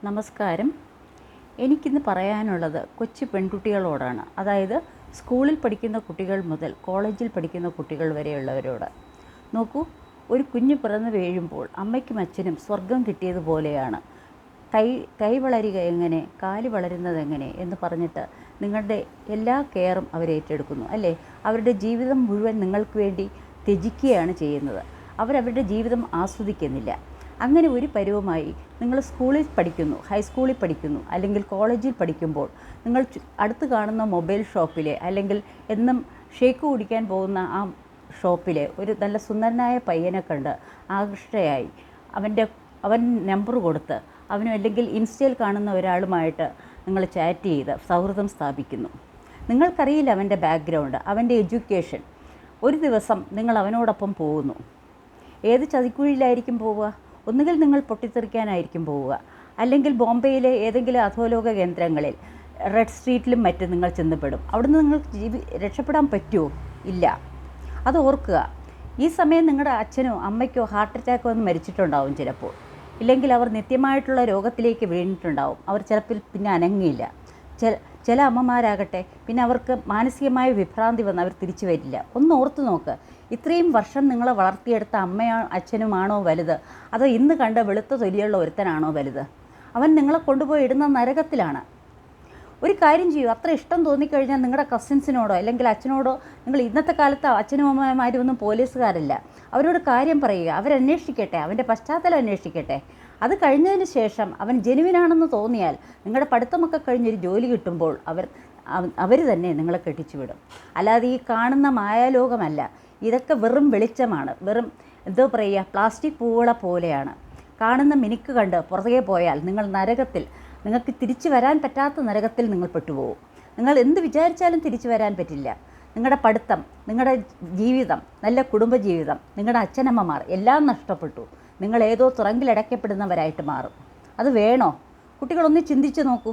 നമസ്കാരം. എനിക്കിന്ന് പറയാനുള്ളത് കൊച്ചു പെൺകുട്ടികളോടാണ്. അതായത് സ്കൂളിൽ പഠിക്കുന്ന കുട്ടികൾ മുതൽ കോളേജിൽ പഠിക്കുന്ന കുട്ടികൾ വരെയുള്ളവരോട്. നോക്കൂ, ഒരു കുഞ്ഞ് പിറന്നു വീഴുമ്പോൾ അമ്മയ്ക്കും അച്ഛനും സ്വർഗം കിട്ടിയതുപോലെയാണ്. കൈ വളരുക എങ്ങനെ, കാല് വളരുന്നത് എങ്ങനെ എന്ന് പറഞ്ഞിട്ട് നിങ്ങളുടെ എല്ലാ കെയറും അവരേറ്റെടുക്കുന്നു അല്ലേ. അവരുടെ ജീവിതം മുഴുവൻ നിങ്ങൾക്ക് വേണ്ടി ത്യജിക്കുകയാണ് ചെയ്യുന്നത്. അവരവരുടെ ജീവിതം ആസ്വദിക്കുന്നില്ല. അങ്ങനെ ഒരു പരുവമായി നിങ്ങൾ സ്കൂളിൽ പഠിക്കുന്നു, ഹൈസ്കൂളിൽ പഠിക്കുന്നു, അല്ലെങ്കിൽ കോളേജിൽ പഠിക്കുമ്പോൾ നിങ്ങൾ അടുത്ത് കാണുന്ന മൊബൈൽ ഷോപ്പിലെ അല്ലെങ്കിൽ എന്നും ഷേക്ക് കുടിക്കാൻ പോകുന്ന ആ ഷോപ്പിലെ ഒരു നല്ല സുന്ദരനായ പയ്യനെ കണ്ട് ആകൃഷ്ടയായി അവൻ നമ്പർ കൊടുത്ത് അവനും അല്ലെങ്കിൽ ഇൻസ്റ്റയിൽ കാണുന്ന ഒരാളുമായിട്ട് നിങ്ങൾ ചാറ്റ് ചെയ്ത് സൗഹൃദം സ്ഥാപിക്കുന്നു. നിങ്ങൾക്കറിയില്ല അവൻ്റെ ബാക്ക്ഗ്രൗണ്ട്, അവൻ്റെ എഡ്യൂക്കേഷൻ. ഒരു ദിവസം നിങ്ങൾ അവനോടൊപ്പം പോകുന്നു. ഏത് ചതിക്കുഴിയിലായിരിക്കും പോവുക? ഒന്നുകിൽ നിങ്ങൾ പൊട്ടിത്തെറിക്കാനായിരിക്കും പോവുക, അല്ലെങ്കിൽ ബോംബെയിലെ ഏതെങ്കിലും അധോലോക കേന്ദ്രങ്ങളിൽ റെഡ് സ്ട്രീറ്റിലും മറ്റും നിങ്ങൾ ചെന്നപ്പെടും. അവിടുന്ന് നിങ്ങൾക്ക് രക്ഷപ്പെടാൻ പറ്റുമോ? ഇല്ല. അത് ഓർക്കുക. ഈ സമയം നിങ്ങളുടെ അച്ഛനോ അമ്മയ്ക്കോ ഹാർട്ട് അറ്റാക്ക് വന്ന് മരിച്ചിട്ടുണ്ടാവും ചിലപ്പോൾ. ഇല്ലെങ്കിൽ അവർ നിത്യമായിട്ടുള്ള രോഗത്തിലേക്ക് വീണിട്ടുണ്ടാവും. അവർ ചിലപ്പോൾ പിന്നെ അനങ്ങിയില്ല. ചില അമ്മമാരാകട്ടെ പിന്നെ അവർക്ക് മാനസികമായ വിഭ്രാന്തി വന്ന് അവർ തിരിച്ചു വരില്ല. ഒന്ന് ഓർത്തു നോക്ക്. ഇത്രയും വർഷം നിങ്ങളെ വളർത്തിയെടുത്ത അമ്മയോ അച്ഛനുമാണോ വലുത്, അതോ ഇന്ന് കണ്ട വെളുത്ത തൊലിയുള്ള ഒരുത്തനാണോ വലുത്? അവൻ നിങ്ങളെ കൊണ്ടുപോയി ഇടുന്ന നരകത്തിലാണ്. ഒരു കാര്യം ചെയ്യൂ, അത്ര ഇഷ്ടം തോന്നിക്കഴിഞ്ഞാൽ നിങ്ങളുടെ കസിൻസിനോടോ അല്ലെങ്കിൽ അച്ഛനോടോ, നിങ്ങൾ ഇന്നത്തെ കാലത്ത് അച്ഛനും അമ്മമാരും ഒന്നും പോലീസുകാരല്ല, അവരോട് കാര്യം പറയുക. അവരന്വേഷിക്കട്ടെ, അവൻ്റെ പശ്ചാത്തലം അന്വേഷിക്കട്ടെ. അത് കഴിഞ്ഞതിന് ശേഷം അവൻ ജെനുവിനാണെന്ന് തോന്നിയാൽ നിങ്ങളുടെ പഠിത്തമൊക്കെ കഴിഞ്ഞൊരു ജോലി കിട്ടുമ്പോൾ അവർ തന്നെ നിങ്ങളെ കെട്ടിച്ചു വിടും. അല്ലാതെ ഈ കാണുന്ന മായാലോകമല്ല. ഇതൊക്കെ വെറും വെളിച്ചമാണ്. വെറും എന്തോ പറയുക, പ്ലാസ്റ്റിക് പൂവുകളെ പോലെയാണ്. കാണുന്ന മിനുക്ക് കണ്ട് പുറകെ പോയാൽ നിങ്ങൾ നരകത്തിൽ, നിങ്ങൾക്ക് തിരിച്ചു വരാൻ പറ്റാത്ത നരകത്തിൽ നിങ്ങൾ പെട്ടുപോകും. നിങ്ങൾ എന്ത് വിചാരിച്ചാലും തിരിച്ചു വരാൻ പറ്റില്ല. നിങ്ങളുടെ പഠിത്തം, നിങ്ങളുടെ ജീവിതം, നല്ല കുടുംബജീവിതം, നിങ്ങളുടെ അച്ഛനമ്മമാർ എല്ലാം നഷ്ടപ്പെട്ടു. നിങ്ങൾ ഏതോ തുറങ്കിലടയ്ക്കപ്പെടുന്നവരായിട്ട് മാറും. അത് വേണോ? കുട്ടികളൊന്ന് ചിന്തിച്ച് നോക്കൂ.